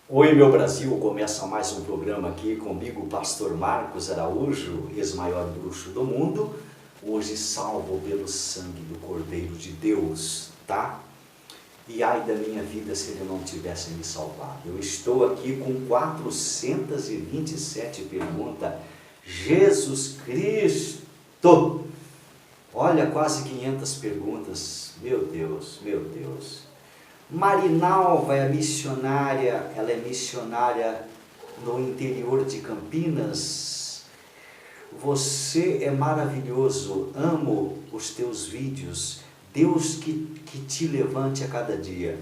Oi, meu Brasil, começa mais um programa aqui comigo, Pastor Marcos Araújo, ex-maior bruxo do mundo, hoje salvo pelo sangue do Cordeiro de Deus, tá? E ai da minha vida se ele não tivesse me salvado. Eu estou aqui com 427 perguntas. Jesus Cristo! Olha, quase 500 perguntas. Meu Deus, meu Deus. Marinalva é missionária, ela é missionária no interior de Campinas. Você é maravilhoso, amo os teus vídeos. Deus que te levante a cada dia.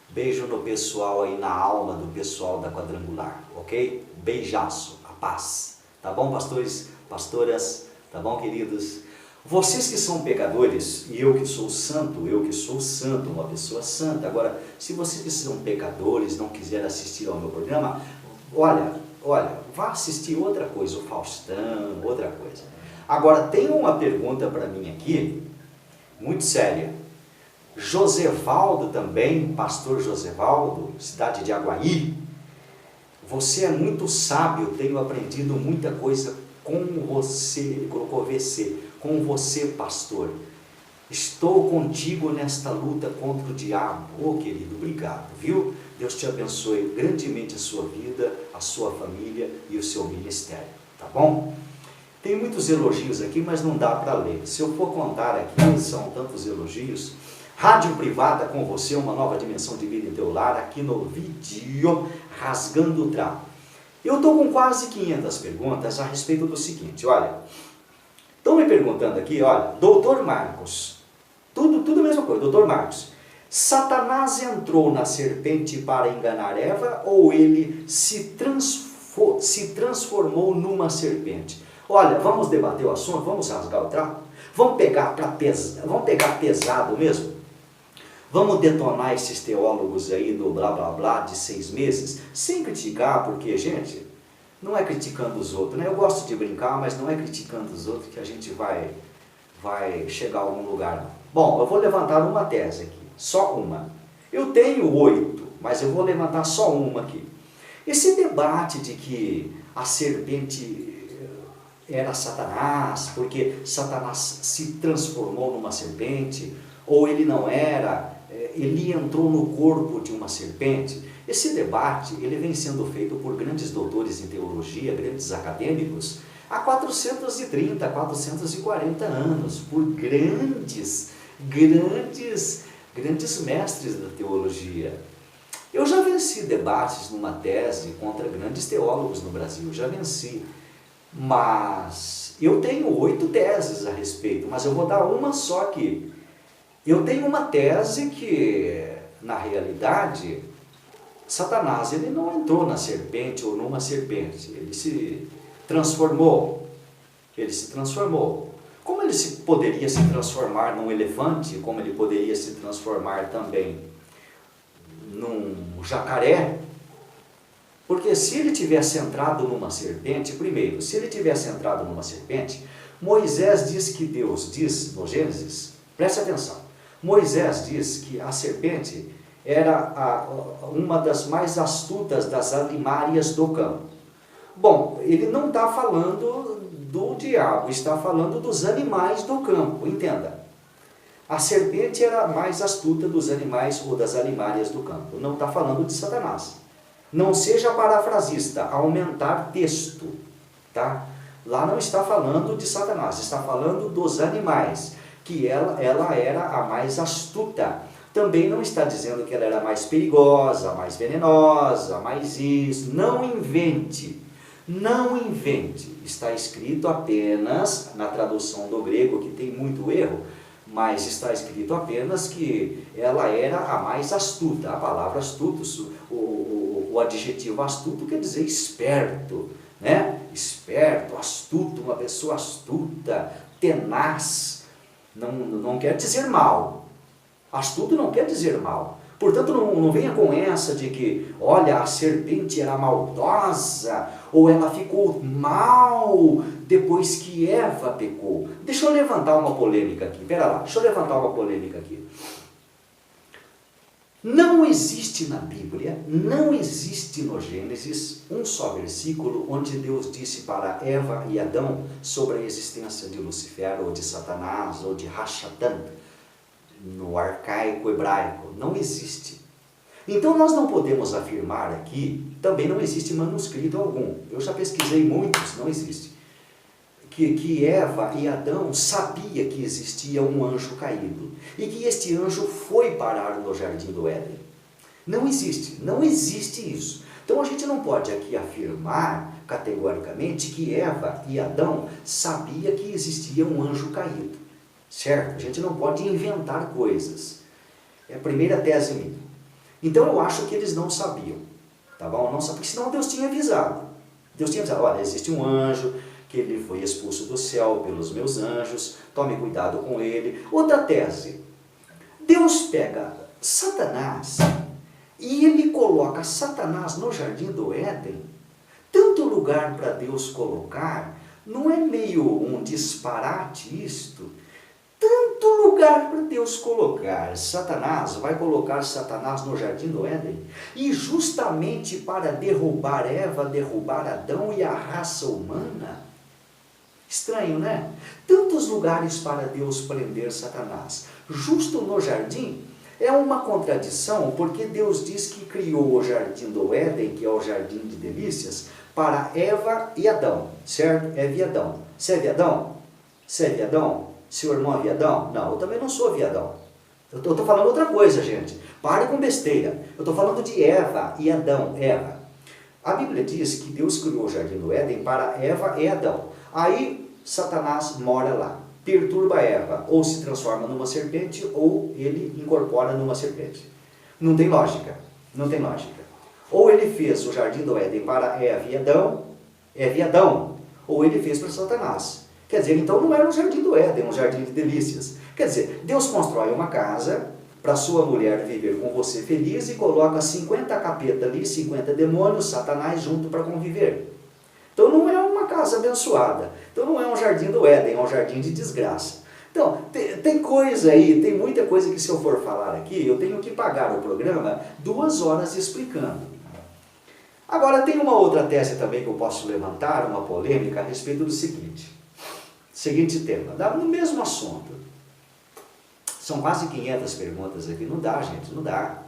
Beijo no pessoal aí, na alma do pessoal da Quadrangular, ok? Beijaço, a paz. Tá bom, pastores, pastoras? Tá bom, queridos? Vocês que são pecadores, e eu que sou santo, uma pessoa santa. Agora, se vocês que são pecadores não quiserem assistir ao meu programa, olha, vá assistir outra coisa, o Faustão, outra coisa. Agora, tem uma pergunta para mim aqui, muito séria. Josevaldo também, pastor Josevaldo, cidade de Aguaí, você é muito sábio, tenho aprendido muita coisa com você, ele colocou VC, com você, pastor. Estou contigo nesta luta contra o diabo. Oh, querido, obrigado, viu? Deus te abençoe grandemente a sua vida, a sua família e o seu ministério, tá bom? Tem muitos elogios aqui, mas não dá para ler. Se eu for contar aqui, são tantos elogios. Rádio privada com você, uma nova dimensão de vida em teu lar, aqui no vídeo Rasgando o Trapo. Eu estou com quase 500 perguntas a respeito do seguinte, olha. Estão me perguntando aqui, olha, doutor Marcos, tudo a mesma coisa, doutor Marcos, Satanás entrou na serpente para enganar Eva ou ele se transformou numa serpente? Olha, vamos debater o assunto, vamos rasgar o trapo, vamos pegar pesado mesmo, vamos detonar esses teólogos aí do blá blá blá de 6 meses, sem criticar, porque, gente, não é criticando os outros, né? Eu gosto de brincar, mas não é criticando os outros que a gente vai chegar a algum lugar, não. Bom, eu vou levantar uma tese aqui, só uma. Eu tenho 8, mas eu vou levantar só uma aqui. Esse debate de que a serpente era Satanás, porque Satanás se transformou numa serpente, ou ele não era, ele entrou no corpo de uma serpente. Esse debate, ele vem sendo feito por grandes doutores em teologia, grandes acadêmicos, há 430, 440 anos, por grandes mestres da teologia. Eu já venci debates numa tese contra grandes teólogos no Brasil, já venci. Mas eu tenho 8 teses a respeito, mas eu vou dar uma só aqui. Eu tenho uma tese que, na realidade, Satanás ele não entrou na serpente ou numa serpente, ele se transformou. Como ele poderia se transformar num elefante, como ele poderia se transformar também num jacaré? Porque se ele tivesse entrado numa serpente, primeiro, se ele tivesse entrado numa serpente, Moisés diz que Deus diz no Gênesis, preste atenção, Moisés diz que a serpente era uma das mais astutas das alimárias do campo. Bom, ele não está falando do diabo, está falando dos animais do campo, entenda. A serpente era a mais astuta dos animais ou das alimárias do campo, não está falando de Satanás. Não seja parafrasista, aumentar texto, tá? Lá não está falando de Satanás, está falando dos animais, que ela era a mais astuta. Também não está dizendo que ela era mais perigosa, mais venenosa, mais isso. Não invente, não invente. Está escrito apenas, na tradução do grego, que tem muito erro, mas está escrito apenas que ela era a mais astuta. A palavra astuto, o adjetivo astuto quer dizer esperto, né? Esperto, astuto, uma pessoa astuta, tenaz, não quer dizer mal. Astuto não quer dizer mal. Portanto, não venha com essa de que, olha, a serpente era maldosa, ou ela ficou mal depois que Eva pecou. Deixa eu levantar uma polêmica aqui, pera lá, deixa eu levantar uma polêmica aqui. Não existe na Bíblia, não existe no Gênesis, um só versículo onde Deus disse para Eva e Adão sobre a existência de Lucifer, ou de Satanás, ou de Rachatan, no arcaico hebraico. Não existe. Então nós não podemos afirmar aqui, também não existe manuscrito algum. Eu já pesquisei muitos, não existe. Que Eva e Adão sabia que existia um anjo caído e que este anjo foi parar no jardim do Éden. Não existe isso. Então a gente não pode aqui afirmar categoricamente que Eva e Adão sabia que existia um anjo caído, certo? A gente não pode inventar coisas. É a primeira tese minha. Então eu acho que eles não sabiam, tá bom? Não sabiam, porque senão Deus tinha avisado. Deus tinha avisado, olha, existe um anjo, que ele foi expulso do céu pelos meus anjos, tome cuidado com ele. Outra tese, Deus pega Satanás e ele coloca Satanás no jardim do Éden. Tanto lugar para Deus colocar, não é meio um disparate isto? Tanto lugar para Deus colocar Satanás, vai colocar Satanás no jardim do Éden, e justamente para derrubar Eva, derrubar Adão e a raça humana. Estranho, né? Tantos lugares para Deus prender Satanás. Justo no jardim, é uma contradição, porque Deus diz que criou o jardim do Éden, que é o jardim de delícias, para Eva e Adão, certo? Eva e Adão. Você é viadão? Você é viadão? Seu irmão é viadão? Não, eu também não sou viadão. Eu estou falando outra coisa, gente. Pare com besteira. Eu estou falando de Eva e Adão. Eva. A Bíblia diz que Deus criou o jardim do Éden para Eva e Adão. Aí Satanás mora lá, perturba Eva, ou se transforma numa serpente, ou ele incorpora numa serpente. Não tem lógica, não tem lógica. Ou ele fez o jardim do Éden para Eva e Adão, ou ele fez para Satanás. Quer dizer, então não era um jardim do Éden, um jardim de delícias. Quer dizer, Deus constrói uma casa para sua mulher viver com você feliz e coloca 50 capeta ali, 50 demônios, Satanás junto para conviver. Então não é uma casa abençoada. Então não é um jardim do Éden, é um jardim de desgraça. Então, tem coisa aí, tem muita coisa que se eu for falar aqui, eu tenho que pagar o programa 2 horas explicando. Agora tem uma outra tese também que eu posso levantar, uma polêmica a respeito do seguinte tema, no mesmo assunto. São quase 500 perguntas aqui, não dá, gente, não dá.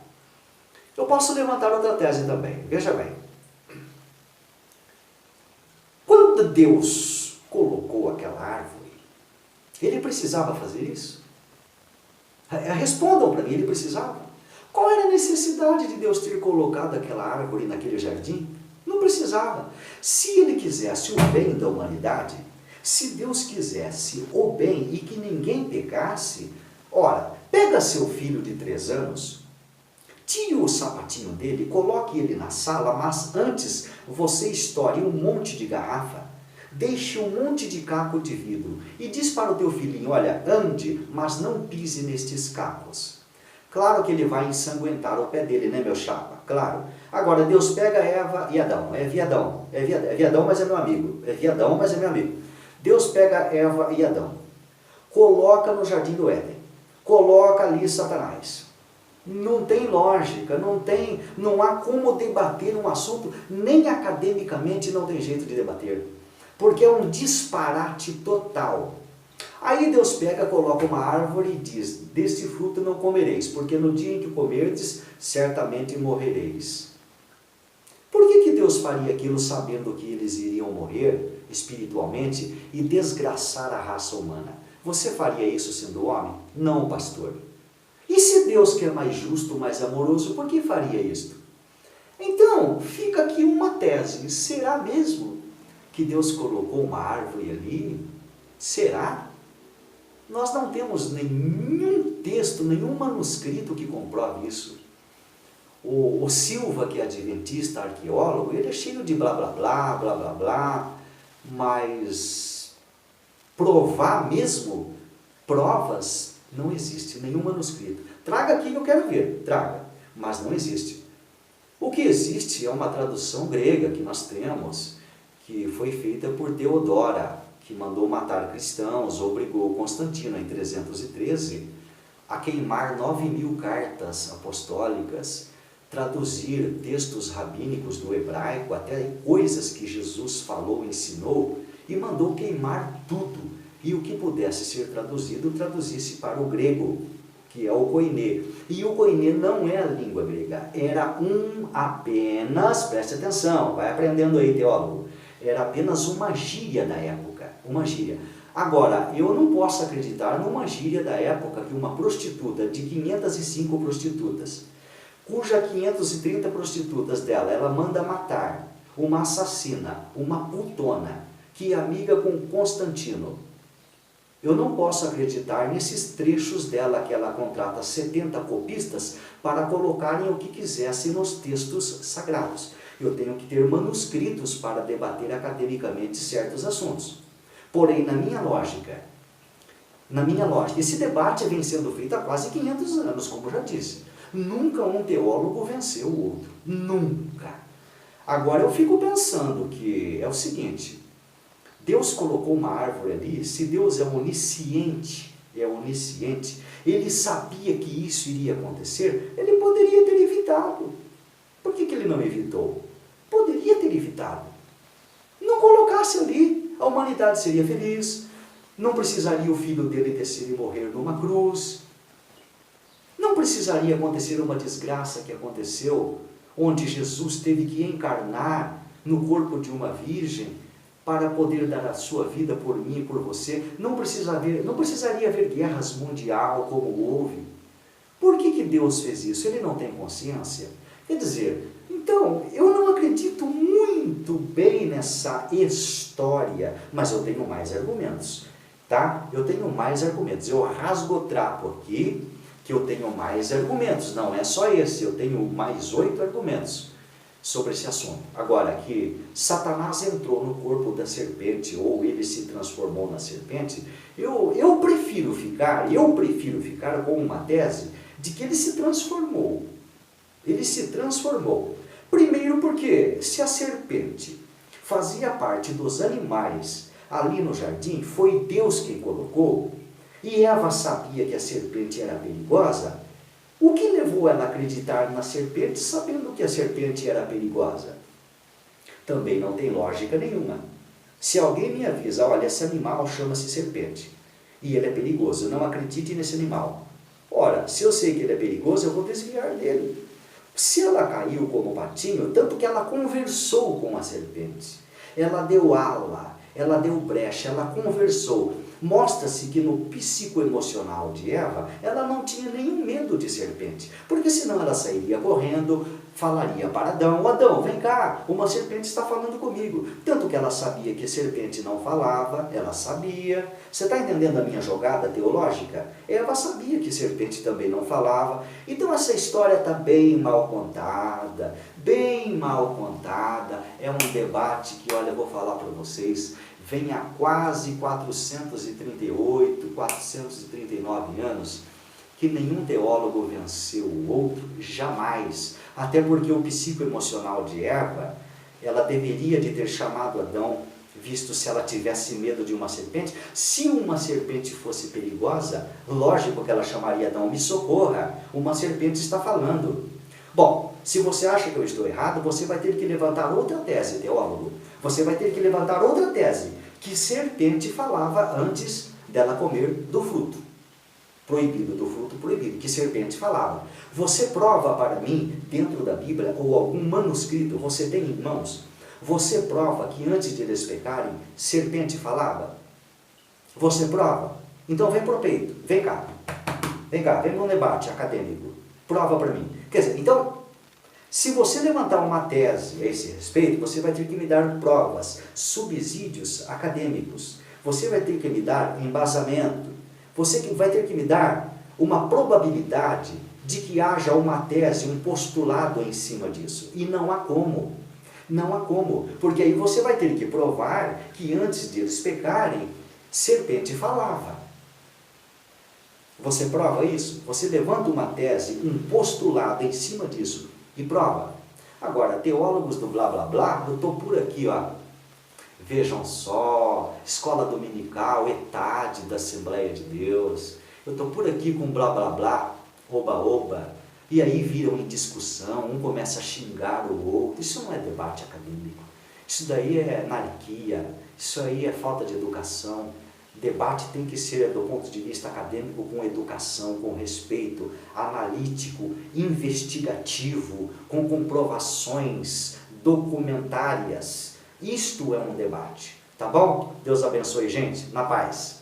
Eu posso levantar outra tese também, veja bem. Quando Deus colocou aquela árvore, ele precisava fazer isso? Respondam para mim, ele precisava? Qual era a necessidade de Deus ter colocado aquela árvore naquele jardim? Não precisava. Se ele quisesse o bem da humanidade, se Deus quisesse o bem e que ninguém pecasse, ora, pega seu filho de 3 anos, tire o sapatinho dele, coloque ele na sala, mas antes você estoure um monte de garrafa, deixe um monte de caco de vidro e diz para o teu filhinho, olha, ande, mas não pise nestes cacos. Claro que ele vai ensanguentar o pé dele, né, meu chapa? Claro. Agora, Deus pega Eva e Adão, é viadão, mas é meu amigo, Deus pega Eva e Adão, coloca no jardim do Éden, coloca ali Satanás. Não tem lógica, não há como debater um assunto, nem academicamente não tem jeito de debater, porque é um disparate total. Aí Deus pega, coloca uma árvore e diz, deste fruto não comereis, porque no dia em que comerdes, certamente morrereis. Por que Deus faria aquilo sabendo que eles iriam morrer espiritualmente e desgraçar a raça humana? Você faria isso sendo homem? Não, pastor. E se Deus, que é mais justo, mais amoroso, por que faria isto? Então, fica aqui uma tese. Será mesmo que Deus colocou uma árvore ali? Será? Nós não temos nenhum texto, nenhum manuscrito que comprove isso. O Silva, que é adventista, arqueólogo, ele é cheio de blá, blá, blá, blá, blá, blá, mas provar mesmo, provas, não existe nenhum manuscrito. Traga aqui que eu quero ver, traga, mas não existe. O que existe é uma tradução grega que nós temos, que foi feita por Teodora, que mandou matar cristãos, obrigou Constantino em 313 a queimar 9.000 cartas apostólicas, traduzir textos rabínicos do hebraico, até coisas que Jesus falou, ensinou, e mandou queimar tudo. E o que pudesse ser traduzido, traduzisse para o grego, que é o koiné. E o koiné não é a língua grega, era apenas, preste atenção, vai aprendendo aí, teólogo, era apenas uma gíria da época, uma gíria. Agora, eu não posso acreditar numa gíria da época que uma prostituta de 505 prostitutas, cuja 530 prostitutas dela, ela manda matar, uma assassina, uma putona, que é amiga com Constantino. Eu não posso acreditar nesses trechos dela que ela contrata 70 copistas para colocarem o que quisessem nos textos sagrados. Eu tenho que ter manuscritos para debater academicamente certos assuntos. Porém, na minha lógica, esse debate vem sendo feito há quase 500 anos, como já disse. Nunca um teólogo venceu o outro. Nunca. Agora, eu fico pensando que é o seguinte: Deus colocou uma árvore ali, se Deus é onisciente, Ele sabia que isso iria acontecer, Ele poderia ter evitado. Por que Ele não evitou? Poderia ter evitado. Não colocasse ali. A humanidade seria feliz, não precisaria o filho dele descer e morrer numa cruz, não precisaria acontecer uma desgraça que aconteceu, onde Jesus teve que encarnar no corpo de uma virgem para poder dar a sua vida por mim e por você. Não precisaria haver guerras mundiais como houve. Por que Deus fez isso? Ele não tem consciência? Quer dizer, então, eu não acredito muito bem nessa história, mas eu tenho mais argumentos, tá? Eu tenho mais argumentos. Eu rasgo o trapo aqui, que eu tenho mais argumentos. Não é só esse, eu tenho mais 8 argumentos sobre esse assunto. Agora, que Satanás entrou no corpo da serpente, ou ele se transformou na serpente, eu prefiro ficar com uma tese de que ele se transformou. Ele se transformou. Primeiro porque, se a serpente fazia parte dos animais ali no jardim, foi Deus quem colocou, e Eva sabia que a serpente era perigosa, o que levou ela a acreditar na serpente, sabendo que a serpente era perigosa? Também não tem lógica nenhuma. Se alguém me avisa, olha, esse animal chama-se serpente, e ele é perigoso, não acredite nesse animal. Ora, se eu sei que ele é perigoso, eu vou desviar dele. Se ela caiu como patinho, tanto que ela conversou com a serpente, ela deu ala, ela deu brecha, ela conversou. Mostra-se que no psicoemocional de Eva, ela não tinha nenhum medo de serpente, porque senão ela sairia correndo, falaria para Adão, Adão, vem cá, uma serpente está falando comigo. Tanto que ela sabia que serpente não falava, ela sabia. Você está entendendo a minha jogada teológica? Eva sabia que serpente também não falava. Então essa história está bem mal contada, é um debate que, olha, eu vou falar para vocês, vem há quase 438, 439 anos, que nenhum teólogo venceu o outro, jamais. Até porque o psicoemocional de Eva, ela deveria de ter chamado Adão, visto se ela tivesse medo de uma serpente. Se uma serpente fosse perigosa, lógico que ela chamaria Adão, me socorra, uma serpente está falando. Bom, se você acha que eu estou errado, você vai ter que levantar outra tese, teólogo. Você vai ter que levantar outra tese, que serpente falava antes dela comer do fruto. Proibido, do fruto proibido, que serpente falava. Você prova para mim, dentro da Bíblia, ou algum manuscrito, você tem em mãos, você prova que antes de eles pecarem, serpente falava? Você prova? Então vem pro peito, vem cá, vem para um debate acadêmico, prova para mim. Quer dizer, então, se você levantar uma tese a esse respeito, você vai ter que me dar provas, subsídios acadêmicos, você vai ter que me dar embasamento, você vai ter que me dar uma probabilidade de que haja uma tese, um postulado em cima disso. E não há como. Não há como. Porque aí você vai ter que provar que antes de eles pecarem, serpente falava. Você prova isso? Você levanta uma tese, um postulado em cima disso e prova. Agora, teólogos do blá blá blá, eu estou por aqui, ó. Vejam só, escola dominical, ETAD da Assembleia de Deus, Eu estou por aqui com blá blá blá, oba oba, e aí viram em discussão, um começa a xingar o outro. Isso não é debate acadêmico. Isso daí é anarquia, isso aí é falta de educação. Debate tem que ser, do ponto de vista acadêmico, com educação, com respeito, analítico, investigativo, com comprovações documentárias. Isto é um debate, tá bom? Deus abençoe, gente. Na paz.